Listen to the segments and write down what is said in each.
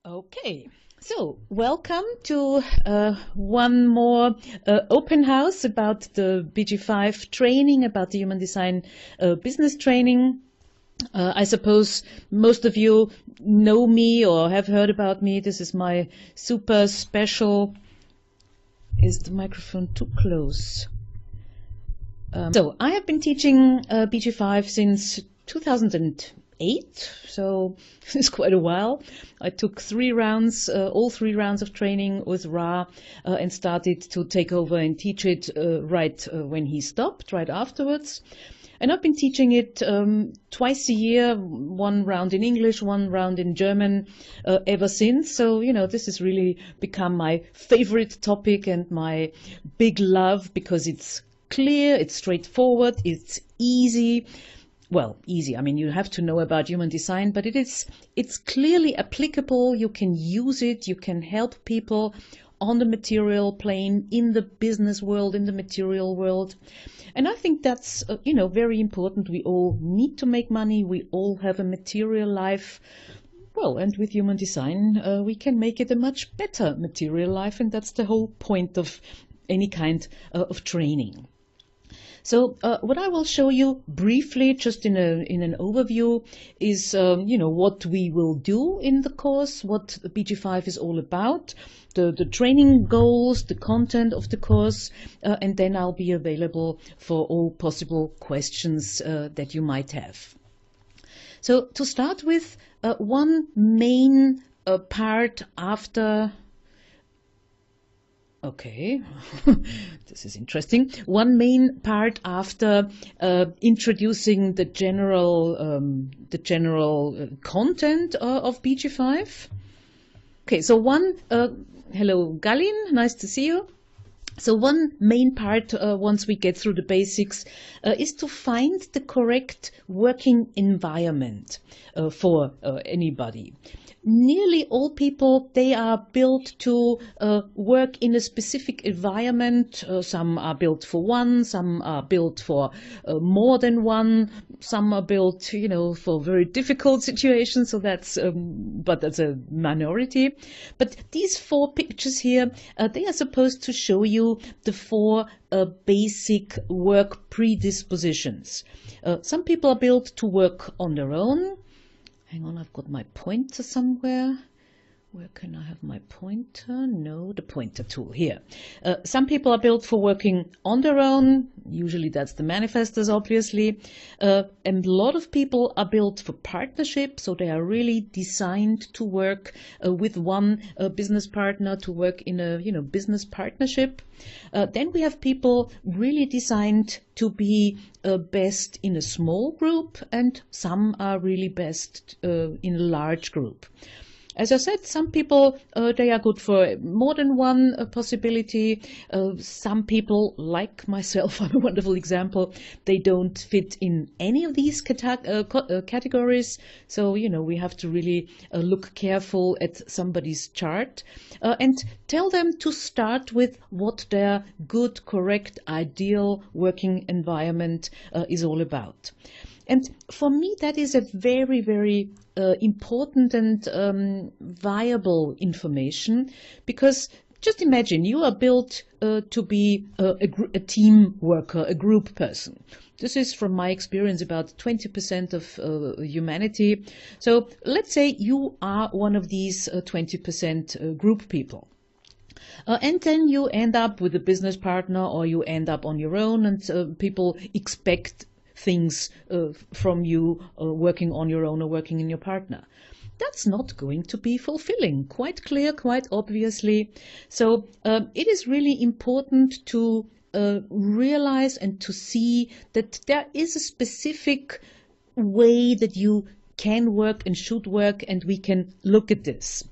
Okay, so welcome to one more open house about the BG5 training, about the human design business training. I suppose most of you know me or have heard about me. This is my super special... Is the microphone too close? So I have been teaching BG5 since 2008, so it's quite a while. I took all three rounds of training with Ra and started to take over and teach it right when he stopped, right afterwards. And I've been teaching it twice a year, one round in English, one round in German, ever since. So, this has really become my favorite topic and my big love because it's clear, it's straightforward, it's easy. Well, easy. I mean, you have to know about human design, but it's clearly applicable. You can use it. You can help people on the material plane, in the business world, in the material world. And I think that's, very important. We all need to make money. We all have a material life. Well, and with human design, we can make it a much better material life. And that's the whole point of any kind of training. So what I will show you briefly, just in an overview, is what we will do in the course, what BG5 is all about, the training goals, the content of the course, and then I'll be available for all possible questions that you might have. So to start with, one main part after... Okay, this is interesting. One main part after introducing the general content of BG5. Okay, so hello Galin, nice to see you. So one main part, once we get through the basics, is to find the correct working environment for anybody. Nearly all people, they are built to work in a specific environment. Some are built for one, some are built for more than one, some are built, for very difficult situations. So but that's a minority. But these four pictures here, they are supposed to show you the four basic work predispositions. Some people are built to work on their own. Hang on, I've got my pointer somewhere. Where can I have my pointer? No, the pointer tool here. Some people are built for working on their own. Usually that's the manifestors, obviously. And a lot of people are built for partnership. So they are really designed to work with one business partner, to work in a business partnership. Then we have people really designed to be best in a small group, and some are really best in a large group. As I said, some people, they are good for more than one possibility. Some people, like myself, I'm a wonderful example, they don't fit in any of these categories. So, we have to really look careful at somebody's chart and tell them to start with what their good, correct, ideal working environment is all about. And for me, that is a very, very important and viable information, because just imagine you are built to be a team worker, a group person. This is, from my experience, about 20% of humanity. So let's say you are one of these 20% group people. And then you end up with a business partner, or you end up on your own, and people expect things from you working on your own or working in your partner. That's not going to be fulfilling, quite clear, quite obviously. So it is really important to realize and to see that there is a specific way that you can work and should work, and we can look at this.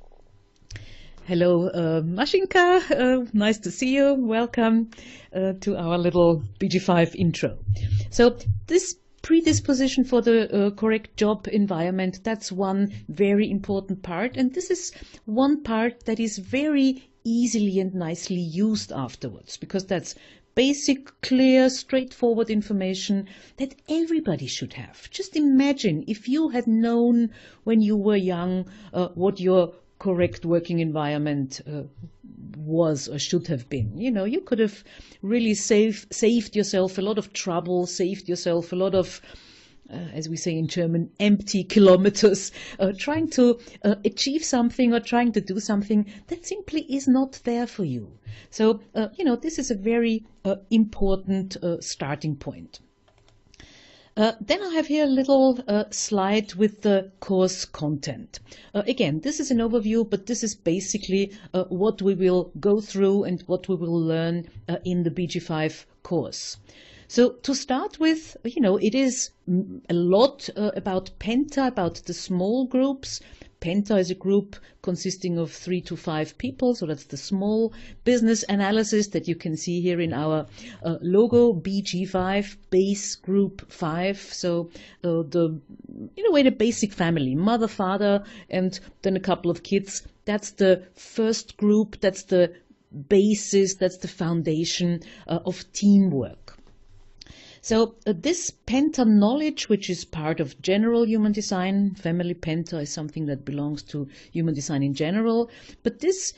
Hello, Mashinka, nice to see you. Welcome to our little BG5 intro. So this predisposition for the correct job environment, that's one very important part. And this is one part that is very easily and nicely used afterwards, because that's basic, clear, straightforward information that everybody should have. Just imagine if you had known when you were young what your correct working environment was or should have been. You could have really saved yourself a lot of trouble, saved yourself a lot of, as we say in German, empty kilometers, trying to achieve something or trying to do something that simply is not there for you. So, this is a very important starting point. Then I have here a little slide with the course content. Again, this is an overview, but this is basically what we will go through and what we will learn in the BG5 course. So to start with, it is a lot about Penta, about the small groups. Penta is a group consisting of 3 to 5 people, so that's the small business analysis that you can see here in our logo, BG5, base group 5. So the basic family, mother, father, and then a couple of kids. That's the first group, that's the basis, that's the foundation of teamwork. So this Penta knowledge, which is part of general human design, family Penta is something that belongs to human design in general. But this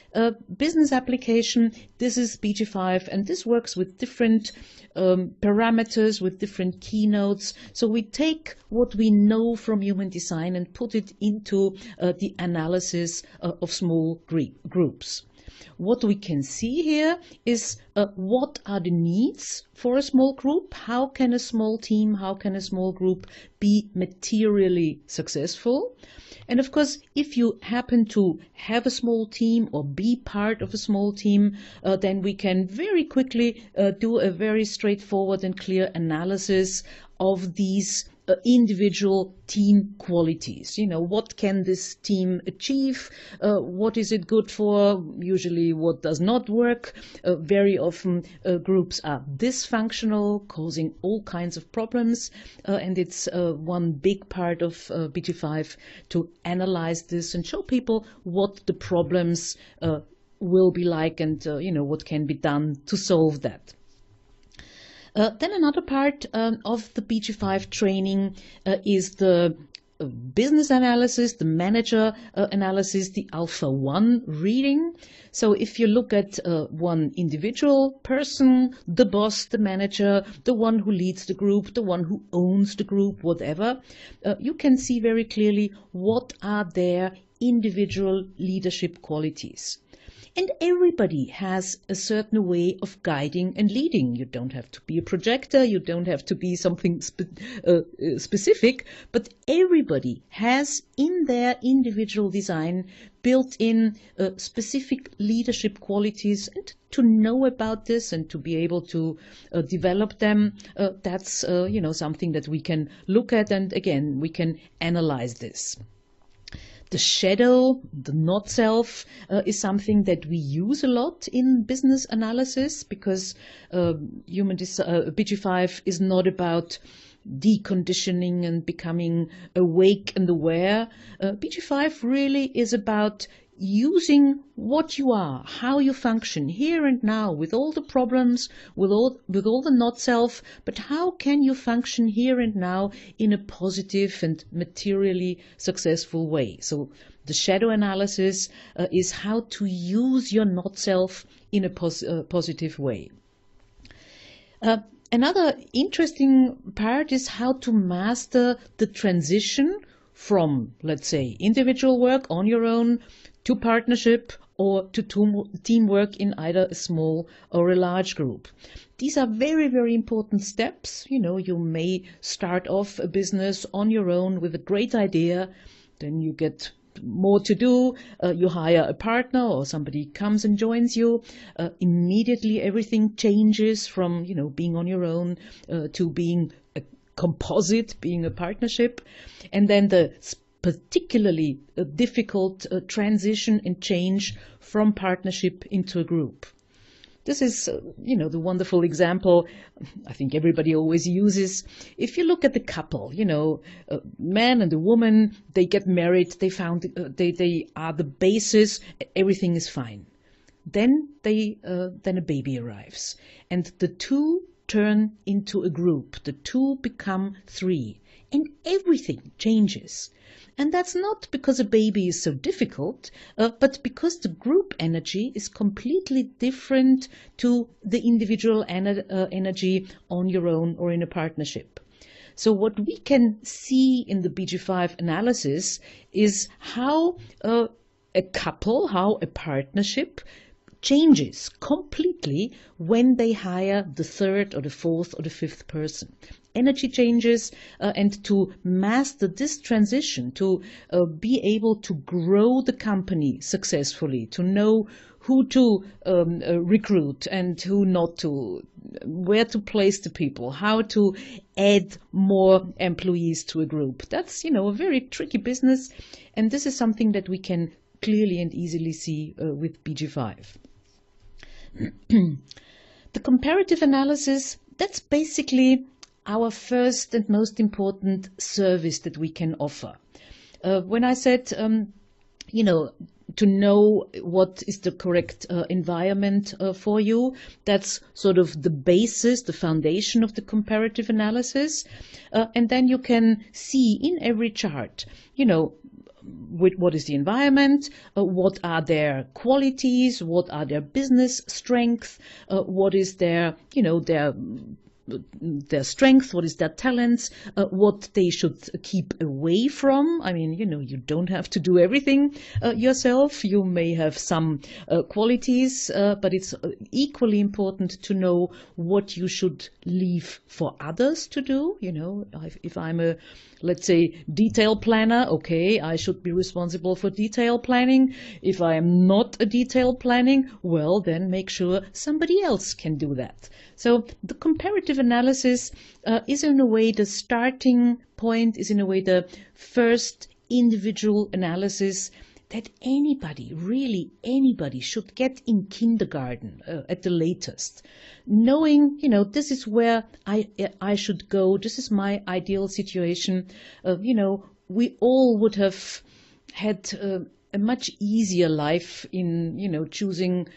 business application, this is BG5, and this works with different parameters, with different keynotes. So we take what we know from human design and put it into the analysis of small groups. What we can see here is what are the needs for a small group? How can a small team, how can a small group be materially successful? And of course, if you happen to have a small team or be part of a small team, then we can very quickly do a very straightforward and clear analysis of these individual team qualities. What can this team achieve? What is it good for? Usually what does not work. Very often groups are dysfunctional, causing all kinds of problems. And it's one big part of BG5 to analyze this and show people what the problems will be like and what can be done to solve that. Then another part of the BG5 training is the business analysis, the manager analysis, the Alpha 1 reading. So if you look at one individual person, the boss, the manager, the one who leads the group, the one who owns the group, whatever, you can see very clearly what are their individual leadership qualities. And everybody has a certain way of guiding and leading. You don't have to be a projector, you don't have to be something specific, but everybody has in their individual design built in specific leadership qualities. And to know about this and to be able to develop them, that's something that we can look at, and again, we can analyze this. The shadow, the not self, is something that we use a lot in business analysis because BG5 is not about deconditioning and becoming awake and aware. BG5 really is about using what you are, how you function here and now with all the problems, with all the not self, but how can you function here and now in a positive and materially successful way. So the shadow analysis is how to use your not self in a positive way. Another interesting part is how to master the transition from, let's say, individual work on your own to partnership or to teamwork in either a small or a large group. These are very, very important steps. You may start off a business on your own with a great idea, then you get more to do, you hire a partner or somebody comes and joins you, immediately everything changes from being on your own to being a composite, being a partnership, and then the particularly difficult transition and change from partnership into a group. This is, the wonderful example I think everybody always uses. If you look at the couple, a man and a woman, they get married, they are the basis, everything is fine. Then a baby arrives, and the two turn into a group. The two become three. and everything changes. And that's not because a baby is so difficult, but because the group energy is completely different to the individual energy on your own or in a partnership. So what we can see in the BG5 analysis is how a couple, how a partnership changes completely when they hire the third or the fourth or the fifth person. Energy changes, and to master this transition, to be able to grow the company successfully, to know who to recruit and who not to, where to place the people, how to add more employees to a group. That's, a very tricky business, and this is something that we can clearly and easily see with BG5. The comparative analysis, that's basically our first and most important service that we can offer. When I said, to know what is the correct environment for you, that's sort of the basis, the foundation of the comparative analysis. And then you can see in every chart, what is the environment, what are their qualities, what are their business strengths, what is their strength, what is their talents, what they should keep away from. I mean, you don't have to do everything yourself. You may have some qualities, but it's equally important to know what you should leave for others to do. If I'm a, let's say, detail planner, okay, I should be responsible for detail planning. If I am not a detail planning, well, then make sure somebody else can do that. So the comparative analysis is in a way the starting point, is in a way the first individual analysis that anybody, really anybody, should get in kindergarten at the latest. Knowing, this is where I should go, this is my ideal situation. We all would have had a much easier life in, choosing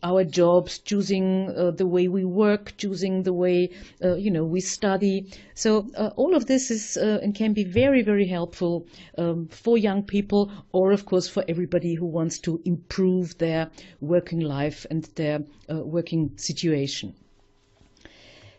our jobs, choosing the way we work, choosing the way, we study. So all of this is and can be very, very helpful for young people, or of course for everybody who wants to improve their working life and their working situation.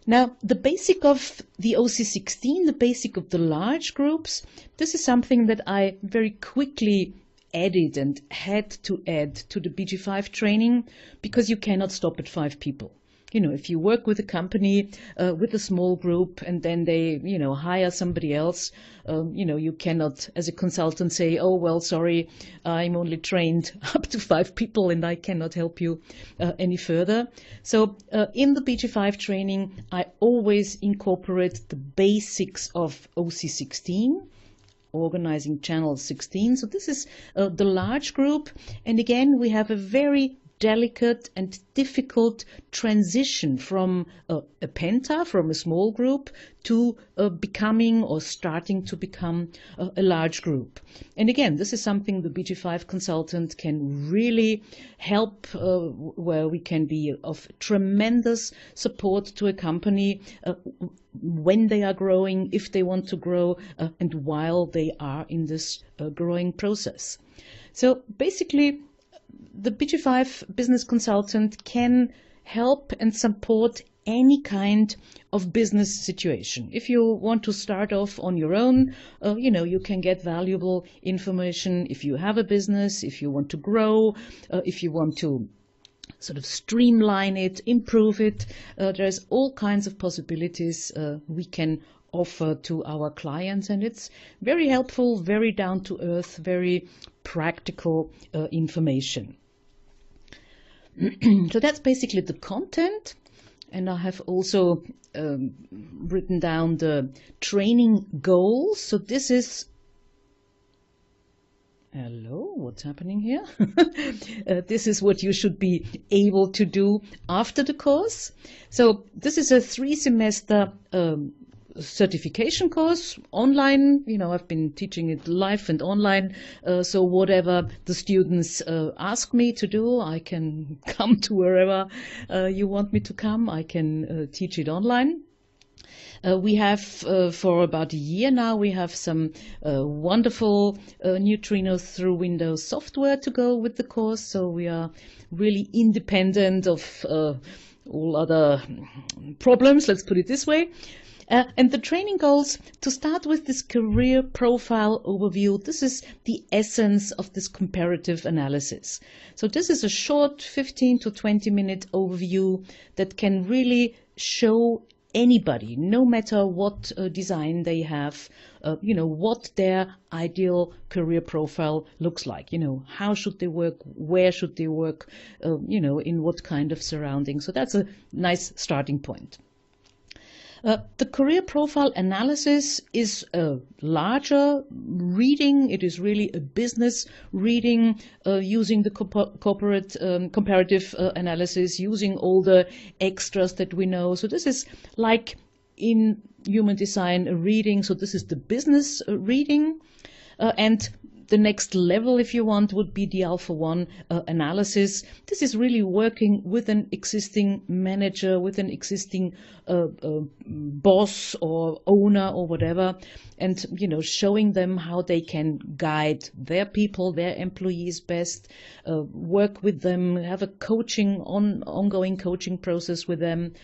Now, the basic of the LC16, the basic of the large groups, this is something that I very quickly added and had to add to the BG5 training, because you cannot stop at 5 people. If you work with a company, with a small group, and then they, hire somebody else, you cannot, as a consultant, say, oh, well, sorry, I'm only trained up to 5 people and I cannot help you any further. So in the BG5 training, I always incorporate the basics of OC16, organizing channel 16. So this is the large group. And again, we have a very delicate and difficult transition from a penta, from a small group, to becoming or starting to become a large group. And again, this is something the BG5 consultant can really help, where we can be of tremendous support to a company when they are growing, if they want to grow, and while they are in this growing process. So basically, the BG5 business consultant can help and support any kind of business situation. If you want to start off on your own, you can get valuable information. If you have a business, if you want to grow, if you want to sort of streamline it, improve it, there's all kinds of possibilities we can offer to our clients, and it's very helpful, very down to earth, very practical information. So that's basically the content, and I have also written down the training goals. So this is, hello, what's happening here? This is what you should be able to do after the course. So this is a 3-semester certification course, online. I've been teaching it live and online, so whatever the students ask me to do, I can come to wherever you want me to come. I can teach it online. We have, for about a year now, we have some wonderful neutrino through Windows software to go with the course. So we are really independent of all other problems, let's put it this way. And the training goals, to start with this career profile overview, this is the essence of this comparative analysis. So this is a short 15 to 20 minute overview that can really show anybody, no matter what design they have, what their ideal career profile looks like. How should they work, where should they work, in what kind of surroundings. So that's a nice starting point. The career profile analysis is a larger reading. It is really a business reading using the comparative analysis, using all the extras that we know. So this is like in human design a reading. So this is the business reading. And the next level, if you want, would be the Alpha 1 analysis. This is really working with an existing manager, with an existing boss or owner or whatever, and showing them how they can guide their people, their employees best, work with them, have a ongoing coaching process with them.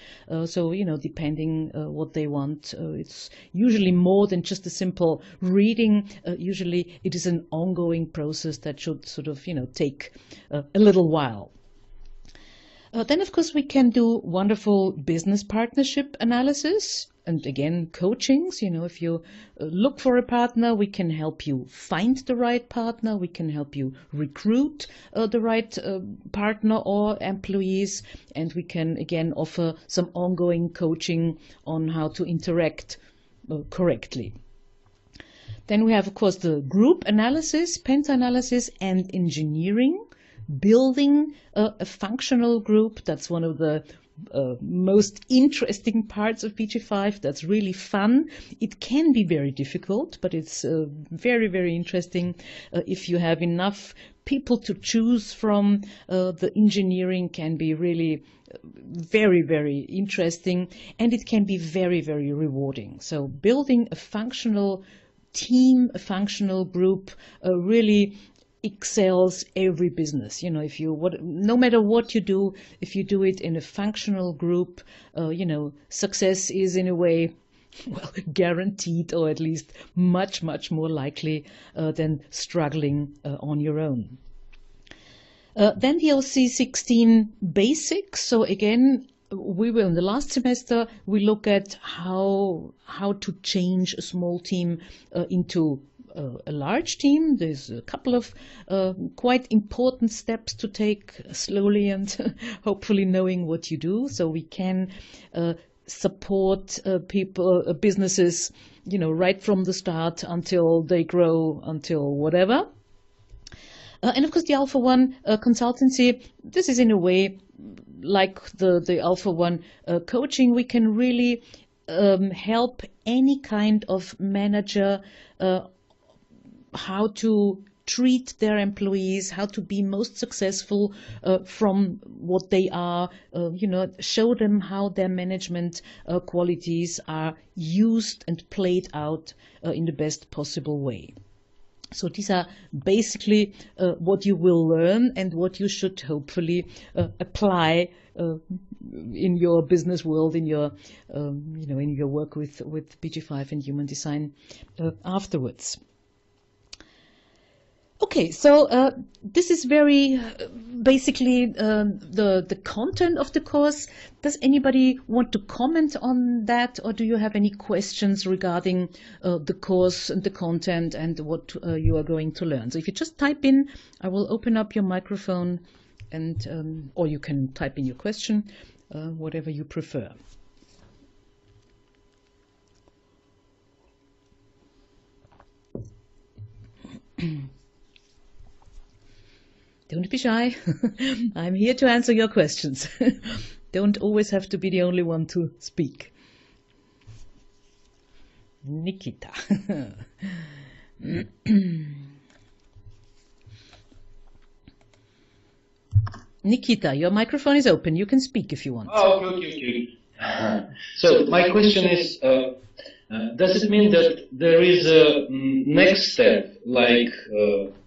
So depending what they want, it's usually more than just a simple reading. Usually it is an ongoing process that should sort of take a little while. Then, of course, we can do wonderful business partnership analysis and, again, coachings. If you look for a partner, we can help you find the right partner. We can help you recruit the right partner or employees. And we can, again, offer some ongoing coaching on how to interact correctly. Then we have, of course, the group analysis, penta analysis, and engineering. Building a functional group, that's one of the most interesting parts of BG5. That's really fun. It can be very difficult, but it's very, very interesting if you have enough people to choose from. The engineering can be really very, very interesting, and it can be very, very rewarding. So building a functional team, a functional group, really excels every business. No matter what you do, if you do it in a functional group, success is in a way, guaranteed, or at least much, much more likely than struggling on your own. Then the LC16 Basics. So again, in the last semester, we look at how to change a small team into a large team. There's a couple of quite important steps to take slowly and hopefully knowing what you do. So we can support businesses, right from the start until they grow, until whatever. And of course, the Alpha 1 consultancy, this is in a way like the Alpha 1 coaching. We can really help any kind of manager how to treat their employees, how to be most successful from what they are, show them how their management qualities are used and played out in the best possible way. So these are basically what you will learn and what you should hopefully apply in your business world, in your in your work with BG5 and human design afterwards. Okay, so this is very basically the content of the course. Does anybody want to comment on that, or do you have any questions regarding the course and the content and what you are going to learn? So if you just type in, I will open up your microphone, and or you can type in your question, whatever you prefer. Don't be shy. I'm here to answer your questions. Don't always have to be the only one to speak. Nikita. Nikita, your microphone is open. You can speak if you want. Oh, okay. So my question is, does it mean that there is a next step, like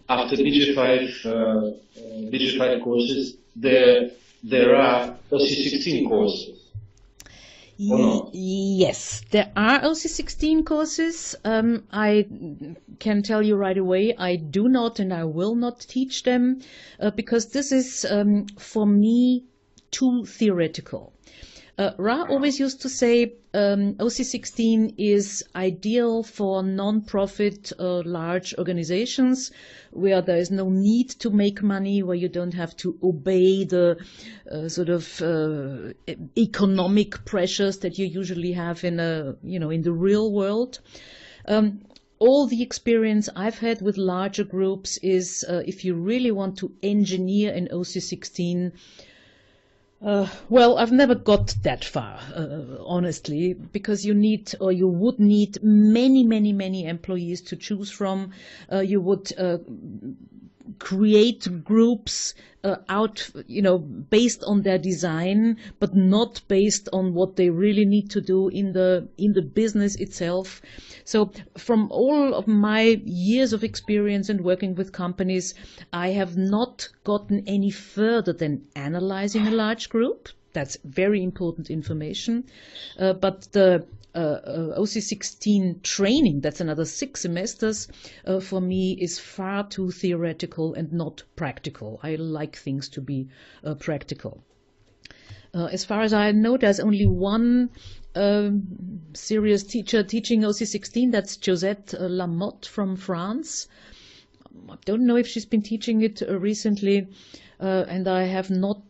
after BG5 courses, there are LC16 courses? Or not? Yes, there are LC16 courses. I can tell you right away, I do not and I will not teach them because this is, for me, too theoretical. Ra always used to say OC16 is ideal for non-profit large organizations where there is no need to make money, where you don't have to obey the sort of economic pressures that you usually have in in the real world. All the experience I've had with larger groups is if you really want to engineer an OC16, well, I've never got that far, honestly, because you need, or you would need many employees to choose from. You would create groups based on their design, but not based on what they really need to do in the business itself. So from all of my years of experience and working with companies, I have not gotten any further than analyzing a large group. That's very important information. But the OC16 training, that's another 6 semesters, for me is far too theoretical and not practical. I like things to be practical. As far as I know, there's only one serious teacher teaching OC16, that's Josette Lamotte from France. I don't know if she's been teaching it recently, and I have not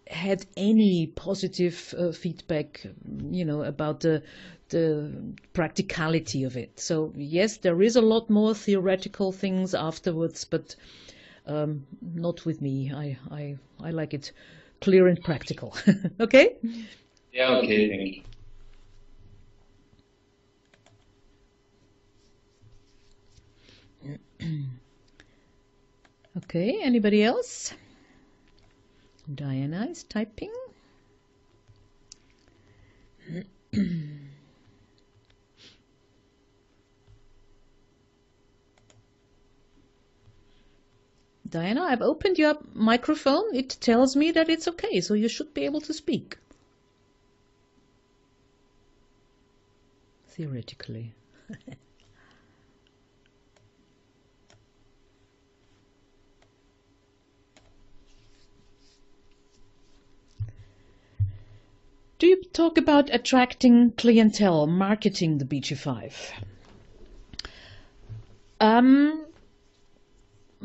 had any positive feedback, about the practicality of it. So yes, there is a lot more theoretical things afterwards, but not with me. I like it clear and practical. Okay? Yeah, okay, thank you. Okay, anybody else? Diana is typing. Diana, I've opened your microphone. It tells me that it's okay, so you should be able to speak. Theoretically. Do you talk about attracting clientele, marketing the BG5?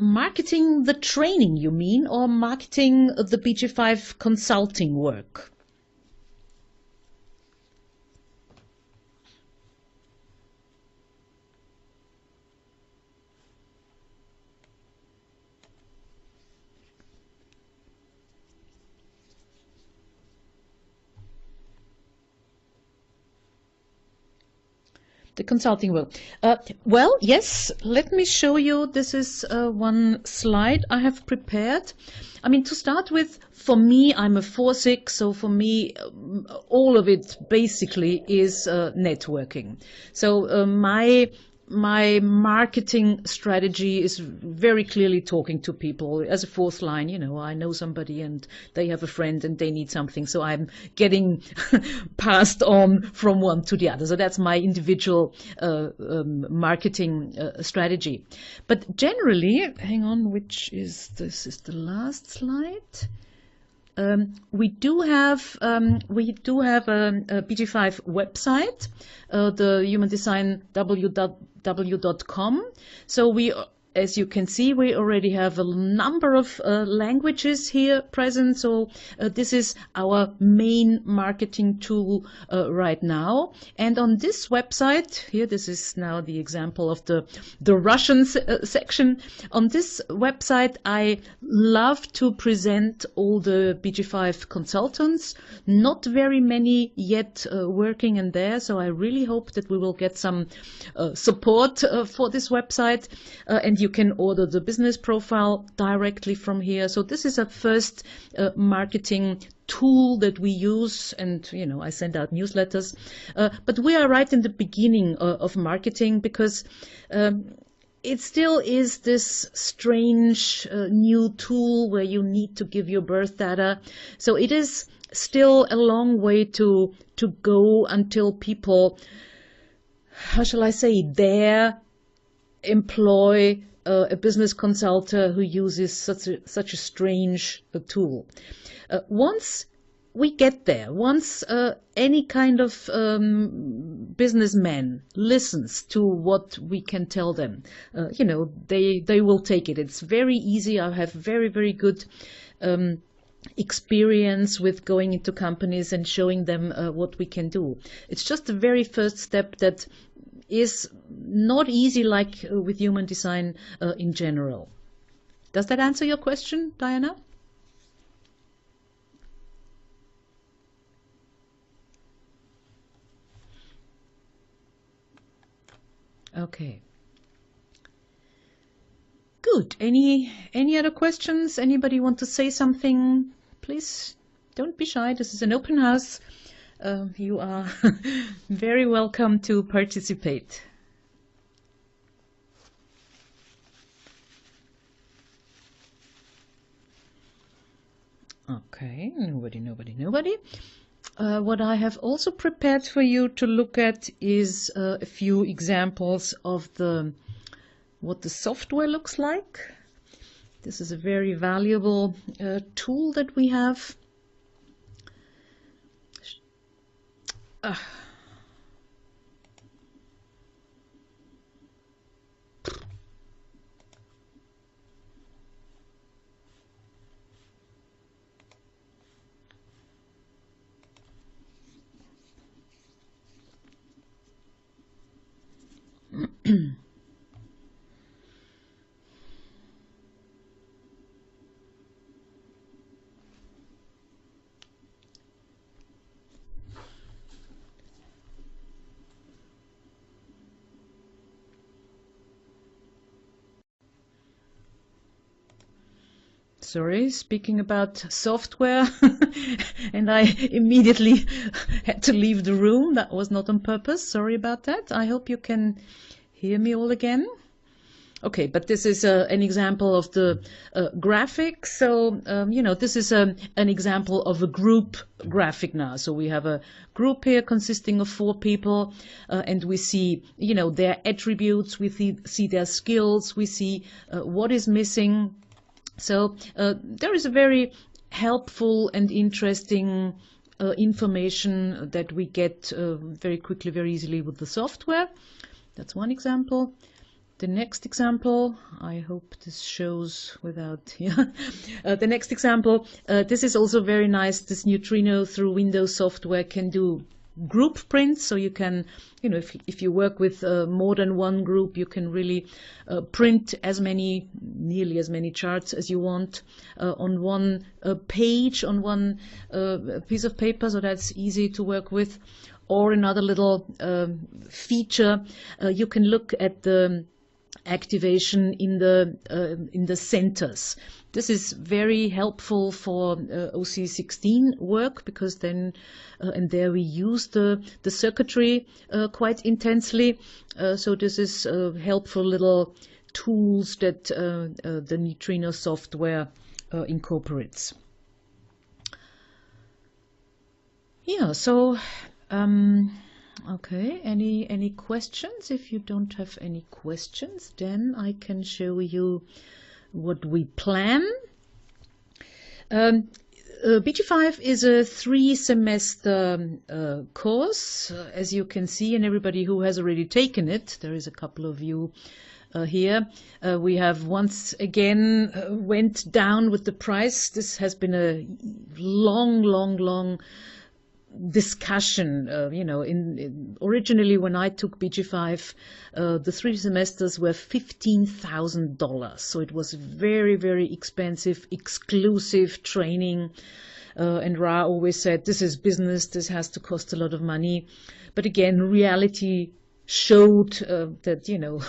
Marketing the training, you mean, or marketing the BG5 consulting work? The consulting work. Well, yes, let me show you. This is one slide I have prepared. I mean, to start with, for me, I'm a 4-6, so for me, all of it basically is networking. So my marketing strategy is very clearly talking to people as a 4th line. I know somebody and they have a friend and they need something, so I'm getting passed on from one to the other. So that's my individual marketing strategy. But generally, hang on, this is the last slide. We do have a BG5 website, the humandesignww.com. So we, as you can see, we already have a number of languages here present. So this is our main marketing tool right now. And on this website here, this is now the example of the Russian section. On this website, I love to present all the BG5 consultants. Not very many yet working in there. So I really hope that we will get some support for this website. And and you can order the business profile directly from here. So this is a first marketing tool that we use, and I send out newsletters. But we are right in the beginning of marketing, because it still is this strange new tool where you need to give your birth data. So it is still a long way to go until people, how shall I say, dare employ a business consultant who uses such a strange tool. Once we get there, once any kind of businessman listens to what we can tell them, they will take it. It's very easy. I have very, very good experience with going into companies and showing them what we can do. It's just the very first step that is not easy, like with human design in general. Does that answer your question, Diana? Okay. Good. Any other questions? Anybody want to say something? Please don't be shy. This is an open house. You are very welcome to participate. Okay, nobody. What I have also prepared for you to look at is a few examples of what the software looks like. This is a very valuable tool that we have. Sorry, speaking about software, and I immediately had to leave the room. That was not on purpose. Sorry about that. I hope you can hear me all again. Okay, but this is an example of the graphic. So, this is an example of a group graphic now. So we have a group here consisting of 4 people, and we see, their attributes, we see their skills, we see what is missing. So there is a very helpful and interesting information that we get very quickly, very easily with the software. That's one example. The next example, I hope this shows without, the next example, this is also very nice. This neutrino through Windows software can do group prints, so you can, if you work with more than one group, you can really print nearly as many charts as you want on one page, on one piece of paper, so that's easy to work with. Or another little feature, you can look at the activation in the centers. This is very helpful for OC16 work, because then and there we use the circuitry quite intensely. So this is helpful little tools that the neutrino software incorporates. Yeah, so okay, any questions? If you don't have any questions, then I can show you what we plan. BG5 is a 3-semester course, as you can see, and everybody who has already taken it, there is a couple of you here. We have once again went down with the price. This has been a long discussion. Originally when I took BG5, the 3 semesters were $15,000. So it was very, very expensive, exclusive training. And Ra always said, this is business, this has to cost a lot of money. But again, reality showed that, you know,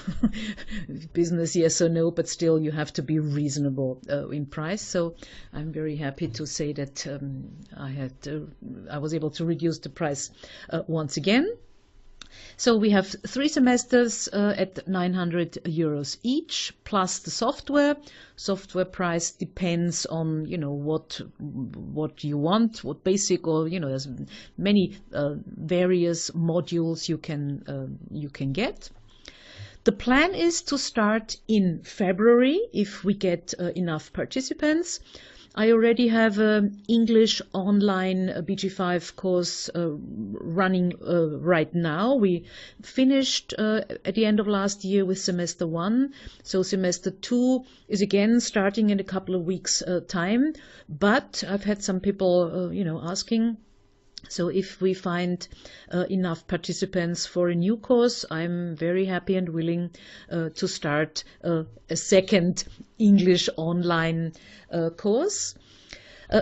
business yes or no, but still you have to be reasonable in price. So I'm very happy to say that I was able to reduce the price once again. So we have 3 semesters at 900 euros each, plus the software. Software price depends on, you know, what you want, what basic, or, you know, there's many various modules you can get. The plan is to start in February if we get enough participants. I already have an English online BG5 course running right now. We finished at the end of last year with semester 1. So semester 2 is again starting in a couple of weeks' time. But I've had some people, you know, asking. So if we find enough participants for a new course, I'm very happy and willing to start a second English online course.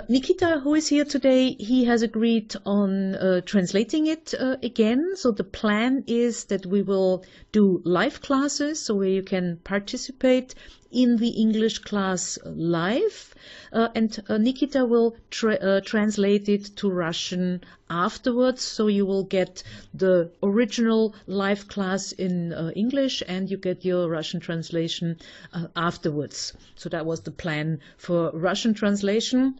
Nikita, who is here today, he has agreed on translating it again. So the plan is that we will do live classes, so where you can participate in the English class live. And Nikita will translate it to Russian afterwards. So you will get the original live class in English and you get your Russian translation afterwards. So that was the plan for Russian translation.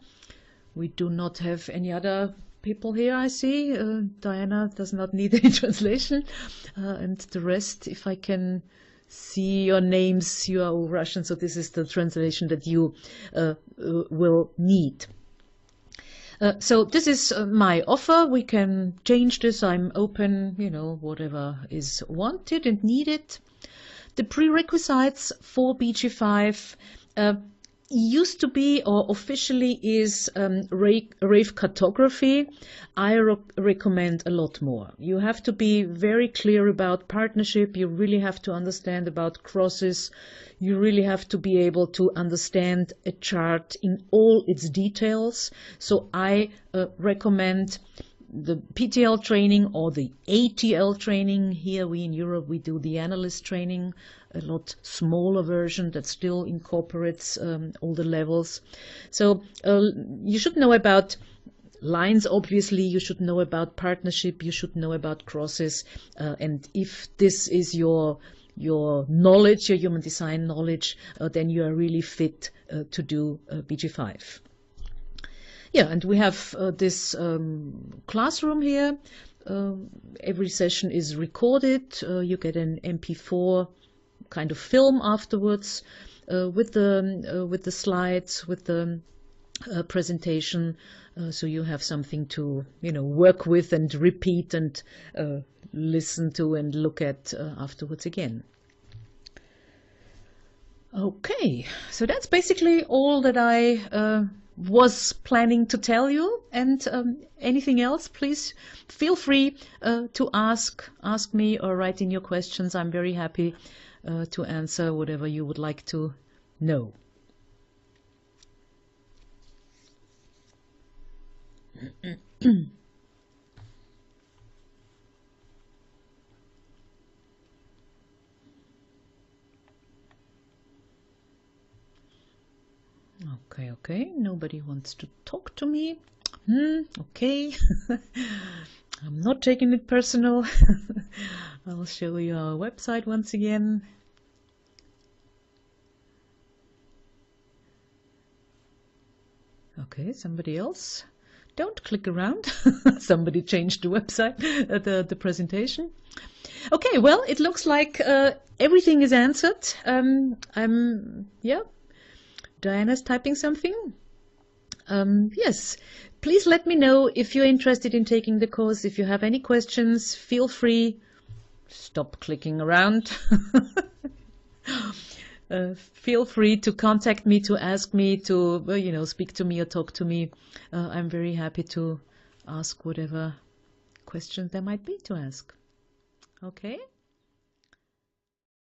We do not have any other people here, I see. Diana does not need any translation. And the rest, if I can see your names, you are all Russian, so this is the translation that you will need. So this is my offer. We can change this. I'm open, you know, whatever is wanted and needed. The prerequisites for BG5 used to be, or officially is, rave cartography. I recommend a lot more. You have to be very clear about partnership. You really have to understand about crosses. You really have to be able to understand a chart in all its details. So I recommend the PTL training or the ATL training. Here we in Europe, we do the analyst training, a lot smaller version that still incorporates all the levels. So you should know about lines, obviously. You should know about partnership. You should know about crosses. And if this is your knowledge, your human design knowledge, then you are really fit to do BG5. Yeah, and we have this classroom here. Every session is recorded. You get an MP4 kind of film afterwards with the slides, with the presentation, so you have something to, you know, work with and repeat and listen to and look at afterwards again. Okay, so that's basically all that I was planning to tell you, and anything else, please feel free to ask me or write in your questions. I'm very happy to answer whatever you would like to know. Okay, nobody wants to talk to me. Okay. I'm not taking it personal. I'll show you our website once again. Okay, somebody else. Don't click around. Somebody changed the website, the presentation. Okay, well, it looks like everything is answered. Yeah. Diana's typing something. Yes, please let me know if you're interested in taking the course. If you have any questions, feel free. Stop clicking around. Feel free to contact me, to ask me, to, you know, speak to me or talk to me. I'm very happy to ask whatever questions there might be to ask. Okay?